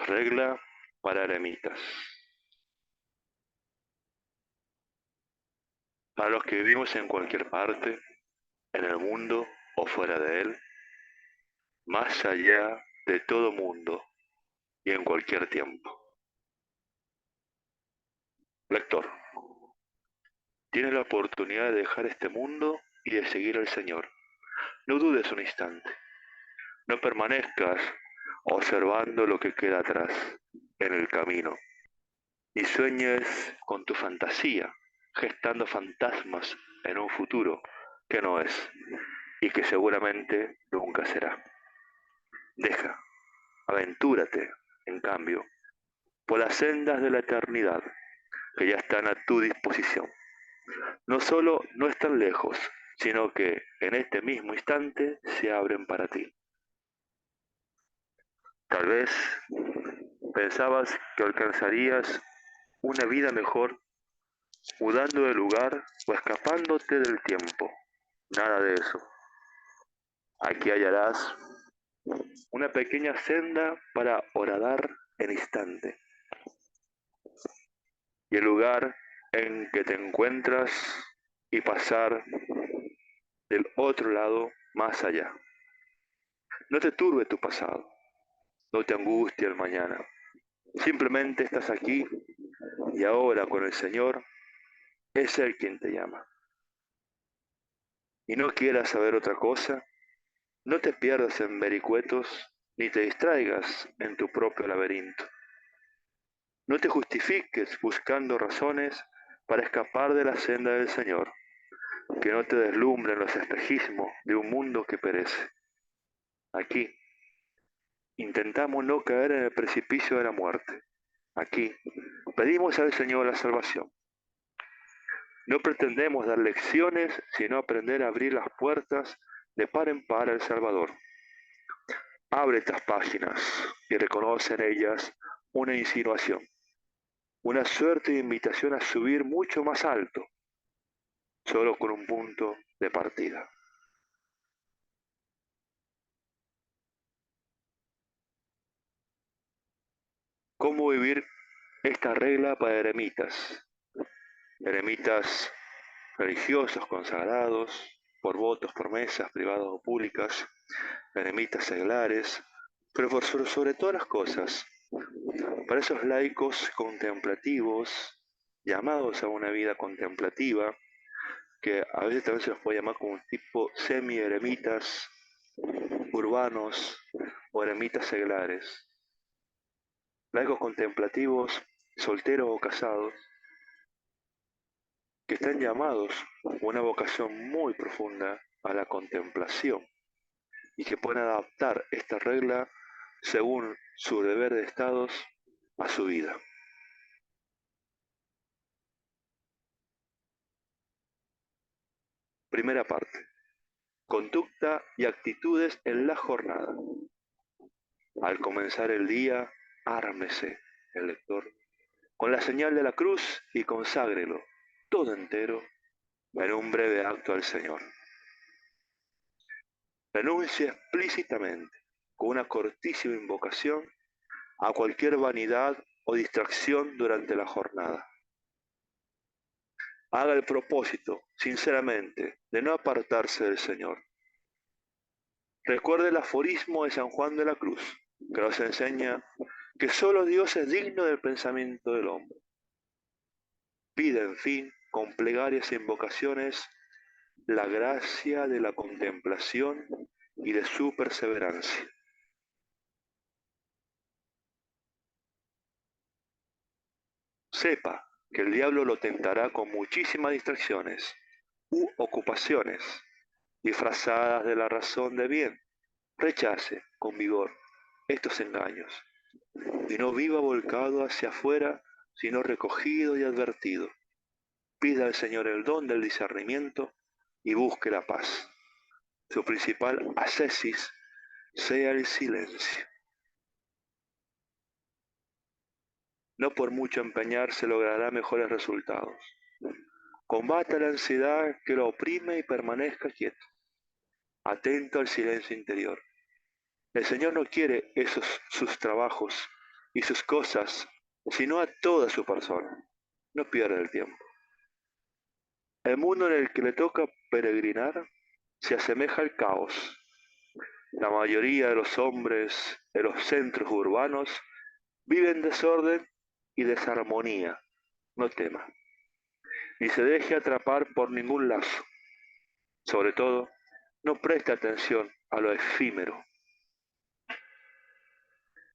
Regla para eremitas. Para los que vivimos en cualquier parte, en el mundo o fuera de él, más allá de todo mundo y en cualquier tiempo. Lector, tienes la oportunidad de dejar este mundo y de seguir al Señor. No dudes un instante. No permanezcas observando lo que queda atrás en el camino. Ni sueñes con tu fantasía, gestando fantasmas en un futuro que no es y que seguramente nunca será. Deja, aventúrate, en cambio, por las sendas de la eternidad que ya están a tu disposición. No solo no están lejos, sino que en este mismo instante se abren para ti. Tal vez pensabas que alcanzarías una vida mejor mudando de lugar o escapándote del tiempo. Nada de eso. Aquí hallarás una pequeña senda para horadar el instante y el lugar en que te encuentras y pasar del otro lado más allá. No te turbe tu pasado, no te angustie el mañana. Simplemente estás aquí y ahora con el Señor es Él quien te llama. Y no quieras saber otra cosa, no te pierdas en vericuetos ni te distraigas en tu propio laberinto. No te justifiques buscando razones para escapar de la senda del Señor, que no te deslumbren los espejismos de un mundo que perece. Aquí intentamos no caer en el precipicio de la muerte. Aquí pedimos al Señor la salvación. No pretendemos dar lecciones, sino aprender a abrir las puertas de par en par al Salvador. Abre estas páginas y reconoce en ellas una insinuación, una suerte de invitación a subir mucho más alto, solo con un punto de partida. ¿Cómo vivir esta regla para eremitas? Eremitas religiosos, consagrados, por votos, promesas, privadas o públicas, eremitas seglares, pero sobre todas las cosas, para esos laicos contemplativos, llamados a una vida contemplativa, que a veces también se los puede llamar como un tipo semi-eremitas urbanos o eremitas seglares, laicos contemplativos, solteros o casados, que están llamados con una vocación muy profunda a la contemplación y que pueden adaptar esta regla según su deber de estados a su vida. Primera parte. Conducta y actitudes en la jornada. Al comenzar el día, ármese el lector con la señal de la cruz y conságrelo todo entero en un breve acto al Señor. Renuncie explícitamente, con una cortísima invocación, a cualquier vanidad o distracción durante la jornada. Haga el propósito, sinceramente, de no apartarse del Señor. Recuerde el aforismo de San Juan de la Cruz, que nos enseña que solo Dios es digno del pensamiento del hombre. Pida, en fin, con plegarias e invocaciones, la gracia de la contemplación y de su perseverancia. Sepa que el diablo lo tentará con muchísimas distracciones u ocupaciones disfrazadas de la razón de bien. Rechace con vigor estos engaños y no viva volcado hacia afuera, sino recogido y advertido. Pida al Señor el don del discernimiento y busque la paz. Su principal ascesis sea el silencio. No por mucho empeñarse logrará mejores resultados. Combata la ansiedad que lo oprime y permanezca quieto, atento al silencio interior. El Señor no quiere esos sus trabajos y sus cosas, sino a toda su persona. No pierde el tiempo. El mundo en el que le toca peregrinar se asemeja al caos. La mayoría de los hombres en los centros urbanos viven en desorden y desarmonía. No tema, ni se deje atrapar por ningún lazo. Sobre todo, no preste atención a lo efímero.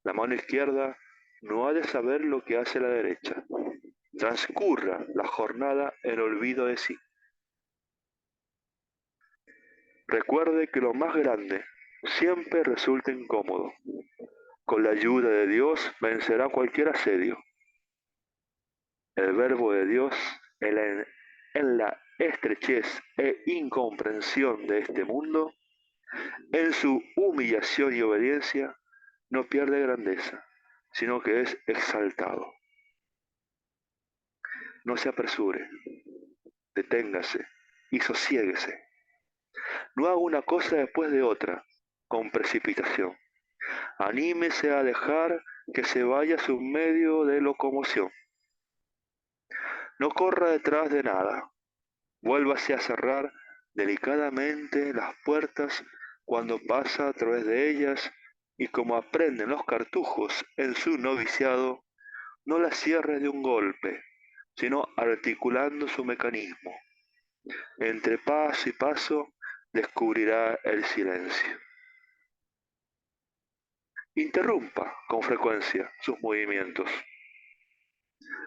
La mano izquierda no ha de saber lo que hace la derecha. Transcurra la jornada en olvido de sí. Recuerde que lo más grande siempre resulta incómodo. Con la ayuda de Dios vencerá cualquier asedio. El verbo de Dios en la estrechez e incomprensión de este mundo, en su humillación y obediencia, no pierde grandeza, sino que es exaltado. No se apresure, deténgase y sosiéguese. No haga una cosa después de otra, con precipitación. Anímese a dejar que se vaya su medio de locomoción. No corra detrás de nada. Vuélvase a cerrar delicadamente las puertas cuando pasa a través de ellas y como aprenden los cartujos en su noviciado, no las cierre de un golpe, sino articulando su mecanismo. Entre paso y paso descubrirá el silencio. Interrumpa con frecuencia sus movimientos.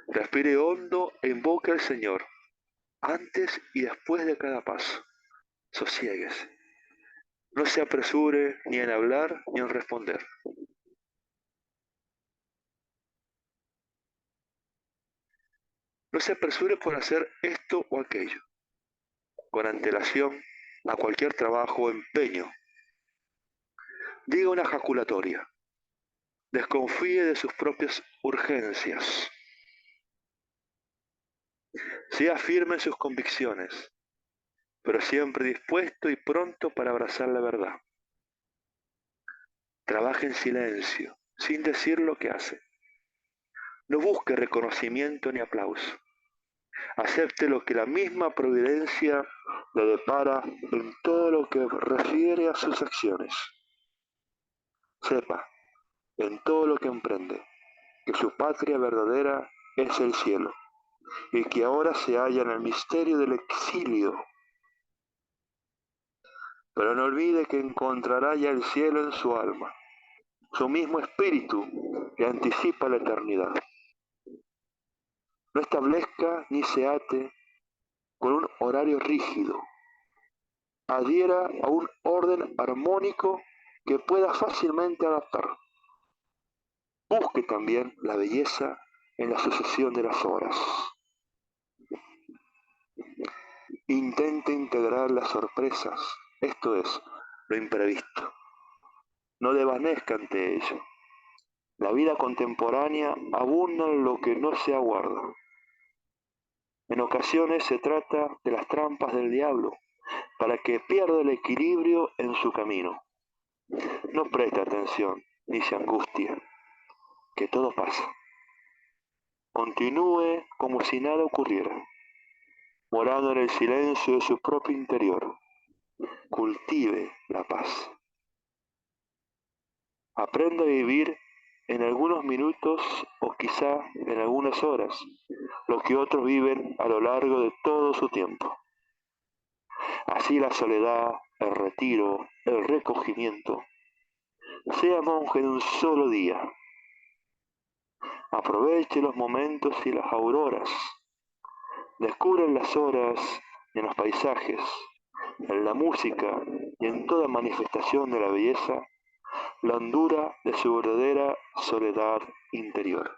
Respire hondo e invoque al Señor, antes y después de cada paso. Sosiéguese. No se apresure ni en hablar ni en responder. No se apresure por hacer esto o aquello, con antelación a cualquier trabajo o empeño. Diga una jaculatoria. Desconfíe de sus propias urgencias. Sea firme en sus convicciones, pero siempre dispuesto y pronto para abrazar la verdad. Trabaje en silencio, sin decir lo que hace. No busque reconocimiento ni aplauso. Acepte lo que la misma providencia le depara en todo lo que refiere a sus acciones. Sepa, en todo lo que emprende, que su patria verdadera es el cielo, y que ahora se halla en el misterio del exilio. Pero no olvide que encontrará ya el cielo en su alma, su mismo espíritu que anticipa la eternidad. No establezca ni se ate con un horario rígido. Adhiera a un orden armónico que pueda fácilmente adaptar. Busque también la belleza en la sucesión de las horas. Intente integrar las sorpresas, esto es, lo imprevisto. No desvanezca ante ello. La vida contemporánea abunda en lo que no se aguarda. En ocasiones se trata de las trampas del diablo para que pierda el equilibrio en su camino. No preste atención ni se angustie, que todo pasa. Continúe como si nada ocurriera, morando en el silencio de su propio interior. Cultive la paz. Aprenda a vivir en algunos minutos o quizá en algunas horas lo que otros viven a lo largo de todo su tiempo. Así la soledad, el retiro, el recogimiento. Sea monje de un solo día. Aproveche los momentos y las auroras. Descubra en las horas, en los paisajes, en la música y en toda manifestación de la belleza, la hondura de su verdadera soledad interior.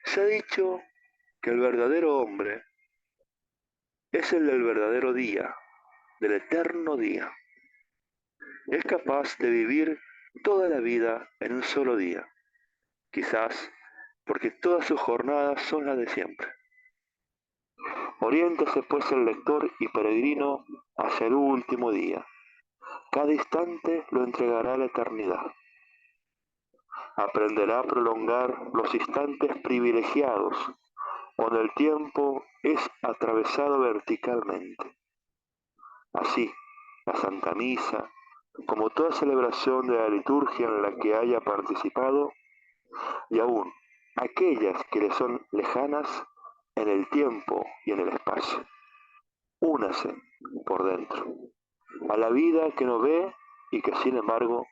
Se ha dicho que el verdadero hombre es el del verdadero día, del eterno día. Es capaz de vivir toda la vida en un solo día, quizás porque todas sus jornadas son las de siempre. Oriéntese pues el lector y peregrino hacia el último día, Cada instante lo entregará a la eternidad. Aprenderá a prolongar los instantes privilegiados, cuando el tiempo es atravesado verticalmente. Así, la Santa Misa, como toda celebración de la liturgia en la que haya participado, y aún aquellas que le son lejanas en el tiempo y en el espacio, únase por dentro a la vida que no ve y que sin embargo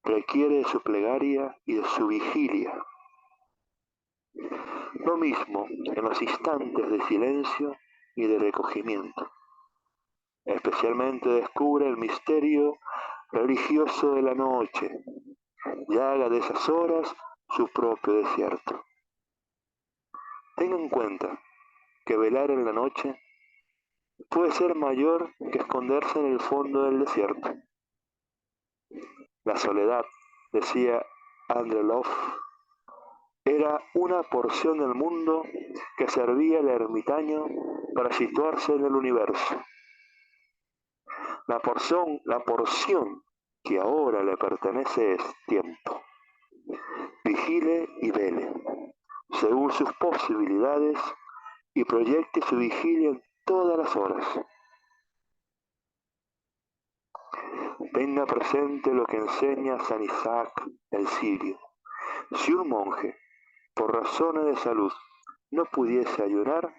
requiere de su plegaria y de su vigilia. Lo mismo en los instantes de silencio y de recogimiento. Especialmente descubre el misterio religioso de la noche y haga de esas horas su propio desierto. Tenga en cuenta que velar en la noche puede ser mayor que esconderse en el fondo del desierto. La soledad, decía Andrew Love, era una porción del mundo que servía al ermitaño para situarse en el universo. La porción que ahora le pertenece es tiempo. Vigile y vele, según sus posibilidades, y proyecte su vigilia en todas las horas. Tenga presente lo que enseña San Isaac el Sirio. Si un monje, por razones de salud, no pudiese ayunar,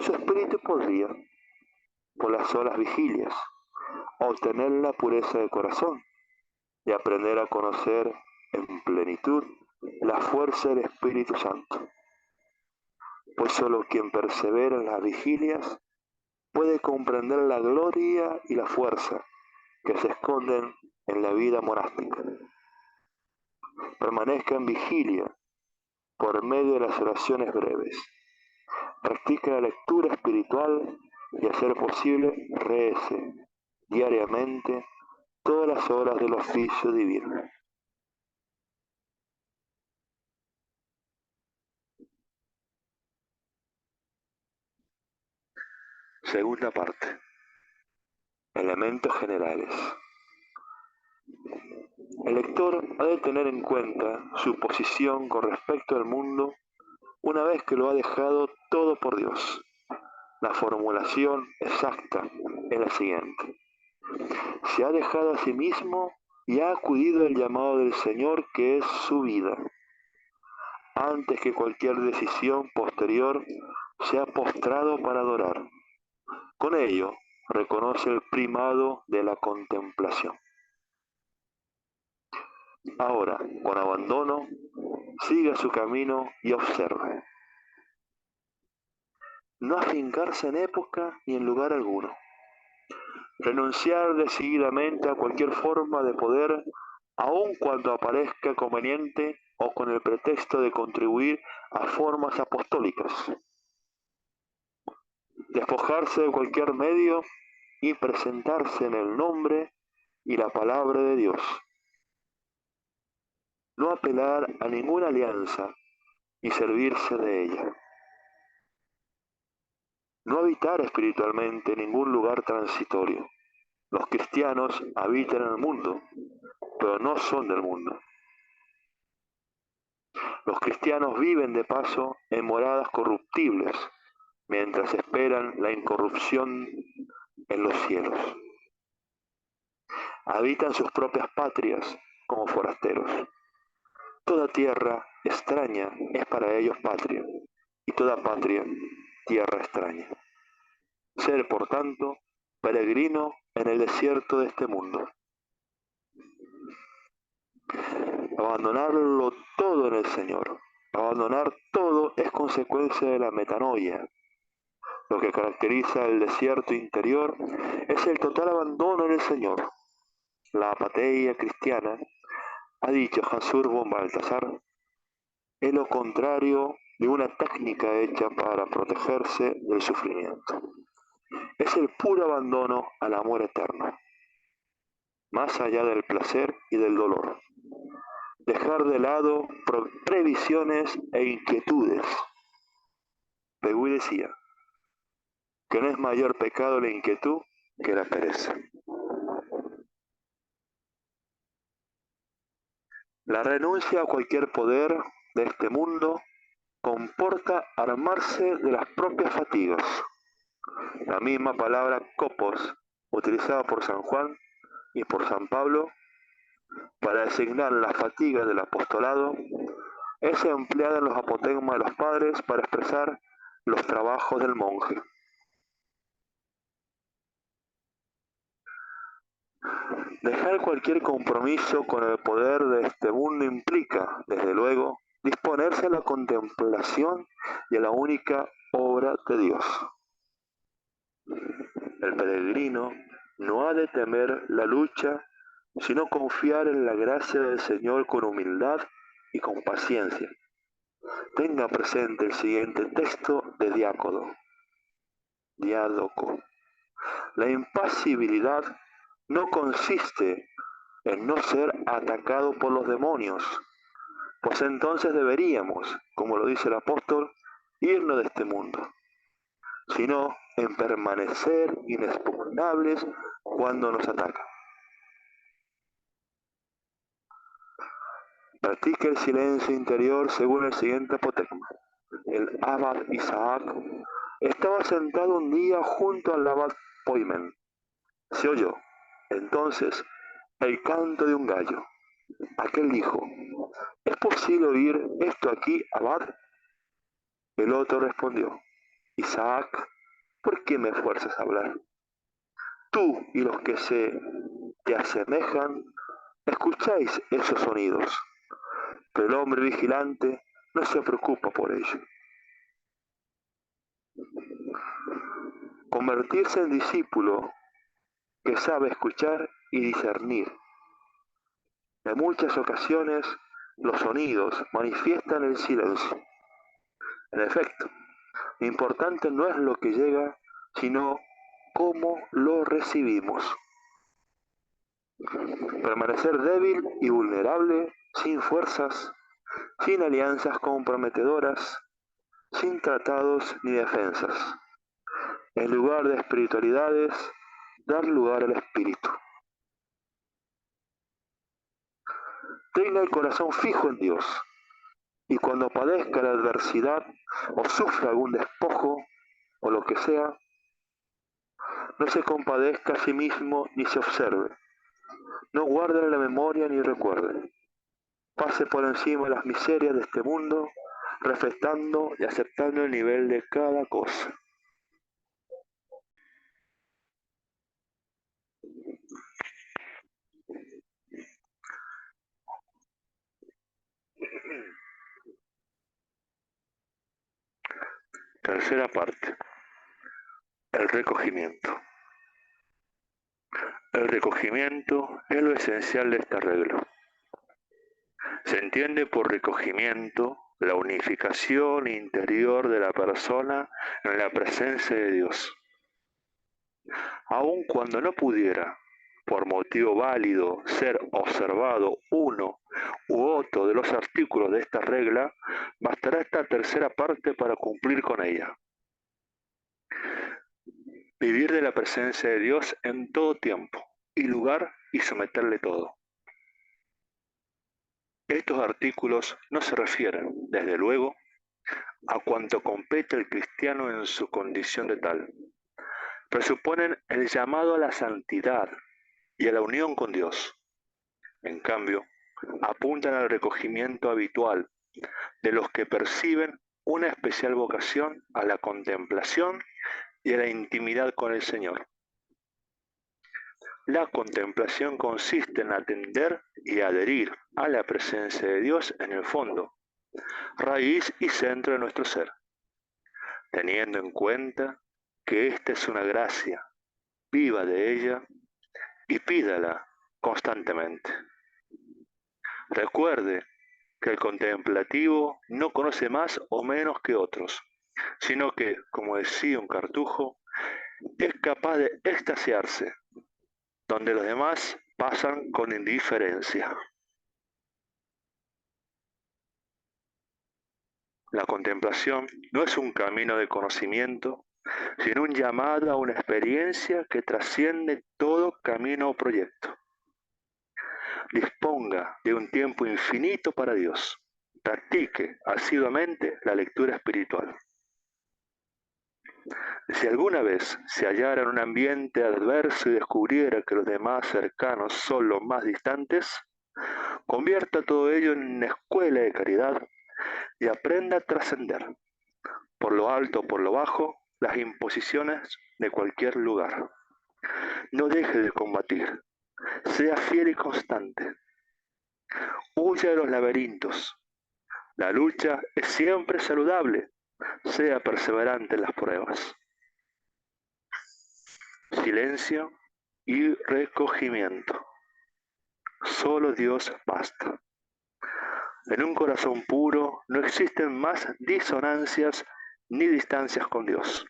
su espíritu podría, por las solas vigilias, obtener la pureza de corazón y aprender a conocer en plenitud la fuerza del Espíritu Santo. Pues solo quien persevera en las vigilias puede comprender la gloria y la fuerza que se esconden en la vida monástica. Permanezca en vigilia por medio de las oraciones breves. Practique la lectura espiritual y, a ser posible, réese diariamente todas las horas del oficio divino. Segunda parte. Elementos generales. El lector ha de tener en cuenta su posición con respecto al mundo una vez que lo ha dejado todo por Dios. La formulación exacta es la siguiente. Se ha dejado a sí mismo y ha acudido al llamado del Señor, que es su vida. Antes que cualquier decisión posterior, se ha postrado para adorar. Con ello, reconoce el primado de la contemplación. Ahora, con abandono, siga su camino y observe. No afincarse en época ni en lugar alguno. Renunciar decididamente a cualquier forma de poder, aun cuando aparezca conveniente o con el pretexto de contribuir a formas apostólicas. Despojarse de cualquier medio y presentarse en el nombre y la palabra de Dios. No apelar a ninguna alianza y servirse de ella. No habitar espiritualmente en ningún lugar transitorio. Los cristianos habitan en el mundo, pero no son del mundo. Los cristianos viven de paso en moradas corruptibles, mientras esperan la incorrupción en los cielos. Habitan sus propias patrias como forasteros. Toda tierra extraña es para ellos patria, y toda patria tierra extraña. Ser, por tanto, peregrino en el desierto de este mundo. Abandonarlo todo en el Señor. Abandonar todo es consecuencia de la metanoia. Lo que caracteriza el desierto interior es el total abandono en el Señor. La apateia cristiana, ha dicho Hansur von Balthasar, es lo contrario de una técnica hecha para protegerse del sufrimiento. Es el puro abandono al amor eterno, más allá del placer y del dolor. Dejar de lado previsiones e inquietudes. Pegüy decía que no es mayor pecado la inquietud que la pereza. La renuncia a cualquier poder de este mundo comporta armarse de las propias fatigas. La misma palabra copos, utilizada por San Juan y por San Pablo para designar las fatigas del apostolado, es empleada en los apotegmas de los padres para expresar los trabajos del monje. Dejar cualquier compromiso con el poder de este mundo implica, desde luego, disponerse a la contemplación y a la única obra de Dios. El peregrino no ha de temer la lucha, sino confiar en la gracia del Señor con humildad y con paciencia. Tenga presente el siguiente texto de Diádoco. La impasibilidad no consiste en no ser atacado por los demonios, pues entonces deberíamos, como lo dice el apóstol, irnos de este mundo, sino en permanecer inexpugnables cuando nos atacan. Practica el silencio interior según el siguiente apotegma. El abad Isaac estaba sentado un día junto al abad Poimen. Se oyó entonces el canto de un gallo. Aquel dijo: ¿es posible oír esto aquí, abad? El otro respondió: Isaac, ¿por qué me fuerzas a hablar? Tú y los que se te asemejan escucháis esos sonidos, pero el hombre vigilante no se preocupa por ello. Convertirse en discípulo que sabe escuchar y discernir. En muchas ocasiones los sonidos manifiestan el silencio. En efecto, lo importante no es lo que llega, sino cómo lo recibimos. Permanecer débil y vulnerable, sin fuerzas, sin alianzas comprometedoras, sin tratados ni defensas. En lugar de espiritualidades, dar lugar al espíritu. Tenga el corazón fijo en Dios, y cuando padezca la adversidad o sufra algún despojo o lo que sea, no se compadezca a sí mismo ni se observe. No guarde en la memoria ni recuerde. Pase por encima de las miserias de este mundo, respetando y aceptando el nivel de cada cosa. Tercera parte. El recogimiento. El recogimiento es lo esencial de esta regla. Se entiende por recogimiento la unificación interior de la persona en la presencia de Dios. Aun cuando no pudiera, por motivo válido, ser observado uno u otro de los artículos de esta regla, bastará esta tercera parte para cumplir con ella. Vivir de la presencia de Dios en todo tiempo y lugar y someterle todo. Estos artículos no se refieren, desde luego, a cuanto compete al cristiano en su condición de tal. Presuponen el llamado a la santidad y a la unión con Dios. En cambio, apuntan al recogimiento habitual de los que perciben una especial vocación a la contemplación y a la intimidad con el Señor. La contemplación consiste en atender y adherir a la presencia de Dios en el fondo, raíz y centro de nuestro ser, teniendo en cuenta que esta es una gracia, viva de ella y pídala constantemente. Recuerde que el contemplativo no conoce más o menos que otros, sino que, como decía un cartujo, es capaz de extasiarse, donde los demás pasan con indiferencia. La contemplación no es un camino de conocimiento, sino un llamado a una experiencia que trasciende todo camino o proyecto. disponga de un tiempo infinito para Dios. Practique asiduamente la lectura espiritual. Si alguna vez se hallara en un ambiente adverso y descubriera que los demás cercanos son los más distantes, convierta todo ello en una escuela de caridad y aprenda a trascender, por lo alto o por lo bajo, las imposiciones de cualquier lugar. No deje de combatir, sea fiel y constante. Huya de los laberintos. La lucha es siempre saludable, sea perseverante en las pruebas. Silencio y recogimiento. Solo Dios basta. En un corazón puro no existen más disonancias ni distancias con Dios.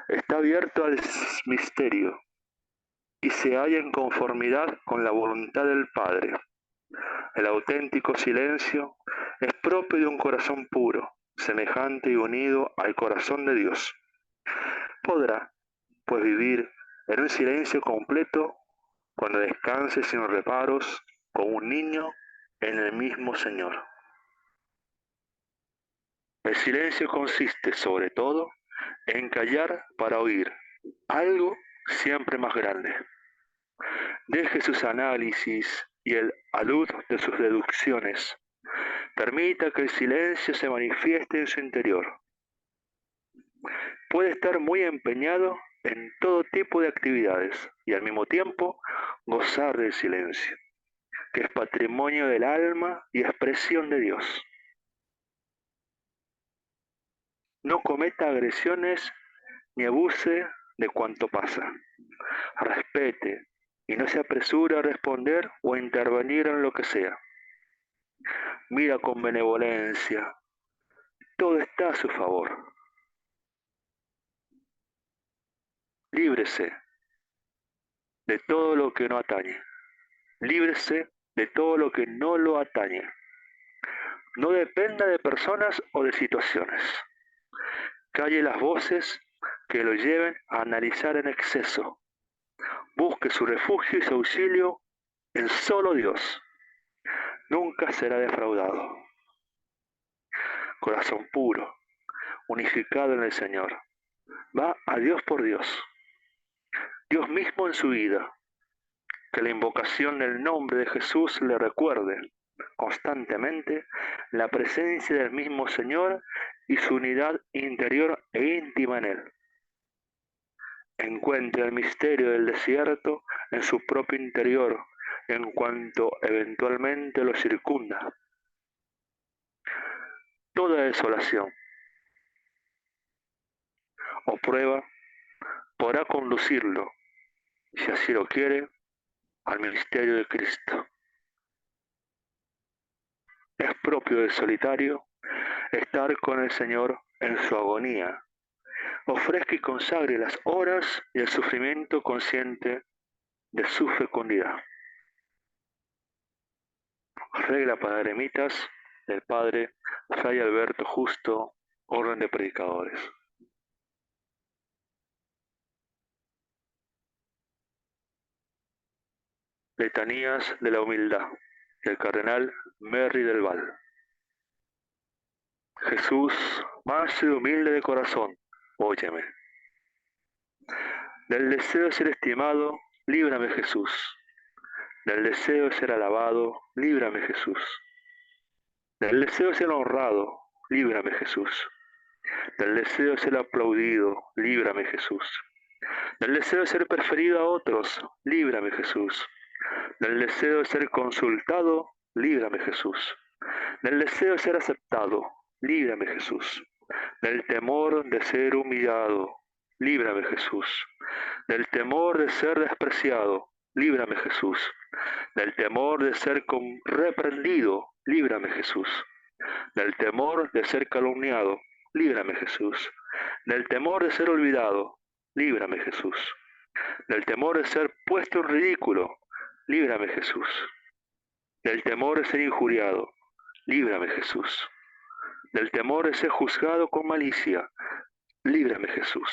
Está abierto al misterio y se halla en conformidad con la voluntad del Padre. El auténtico silencio es propio de un corazón puro, semejante y unido al corazón de Dios. Podrá, pues, vivir en un silencio completo cuando descanse sin reparos como un niño en el mismo Señor. El silencio consiste, sobre todo, en callar para oír algo siempre más grande. Deje sus análisis y el alud de sus deducciones. Permita que el silencio se manifieste en su interior. Puede estar muy empeñado en todo tipo de actividades y al mismo tiempo gozar del silencio, que es patrimonio del alma y expresión de Dios. No cometa agresiones ni abuse de cuanto pasa. Respete y no se apresure a responder o a intervenir en lo que sea. Mira con benevolencia. Todo está a su favor. Líbrese de todo lo que no atañe. Líbrese de todo lo que no lo atañe. No dependa de personas o de situaciones. Calle las voces que lo lleven a analizar en exceso. Busque su refugio y su auxilio en solo Dios. Nunca será defraudado. Corazón puro, unificado en el Señor. Va a Dios por Dios. Dios mismo en su vida. Que la invocación del nombre de Jesús le recuerde constantemente la presencia del mismo Señor y su unidad interior e íntima en Él. Encuentre el misterio del desierto en su propio interior en cuanto eventualmente lo circunda. Toda desolación o prueba podrá conducirlo, si así lo quiere, al ministerio de Cristo. Es propio del solitario estar con el Señor en su agonía. Ofrezca y consagre las horas y el sufrimiento consciente de su fecundidad. Regla para eremitas del Padre Fray Alberto Justo, Orden de Predicadores. Letanías de la Humildad, del Cardenal Merry del Val. Jesús, manso y humilde de corazón, óyeme. Del deseo de ser estimado, líbrame Jesús. Del deseo de ser alabado, líbrame Jesús. Del deseo de ser honrado, líbrame Jesús. Del deseo de ser aplaudido, líbrame Jesús. Del deseo de ser preferido a otros, líbrame Jesús. Del deseo de ser consultado, líbrame Jesús. Del deseo de ser aceptado, líbrame Jesús. Del temor de ser humillado, líbrame Jesús. Del temor de ser despreciado, líbrame Jesús. Del temor de ser reprendido, líbrame Jesús. Del temor de ser calumniado, líbrame Jesús. Del temor de ser olvidado, líbrame Jesús. Del temor de ser puesto en ridículo, líbrame Jesús. Del temor de ser injuriado, líbrame Jesús. Del temor de ser juzgado con malicia, líbrame Jesús.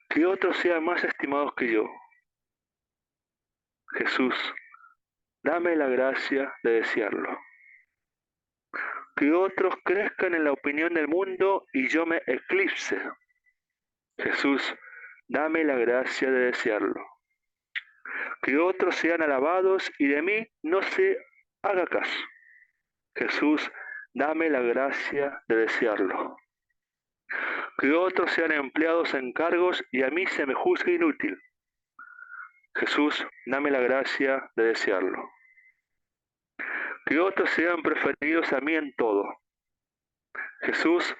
Que otros sean más estimados que yo, Jesús, dame la gracia de desearlo. Que otros crezcan en la opinión del mundo y yo me eclipse. Jesús, dame la gracia de desearlo. Que otros sean alabados y de mí no se haga caso. Jesús, dame la gracia de desearlo. Que otros sean empleados en cargos y a mí se me juzgue inútil. Jesús, dame la gracia de desearlo. Que otros sean preferidos a mí en todo. Jesús,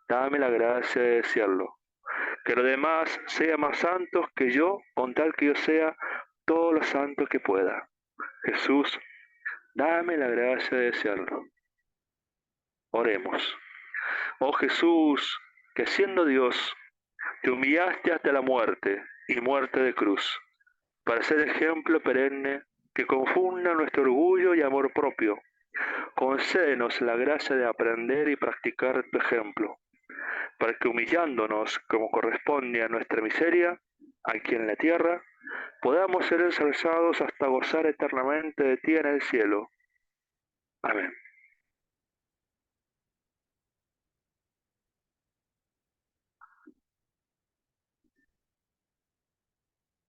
dame la gracia de desearlo. Que los demás sean más santos que yo, con tal que yo sea todos los santos que pueda. Jesús, dame la gracia de desearlo. Oremos. Oh Jesús, que siendo Dios, te humillaste hasta la muerte y muerte de cruz, para ser ejemplo perenne que confunda nuestro orgullo y amor propio. Concédenos la gracia de aprender y practicar tu ejemplo, para que humillándonos como corresponde a nuestra miseria, aquí en la tierra, podamos ser ensalzados hasta gozar eternamente de ti en el cielo. Amén.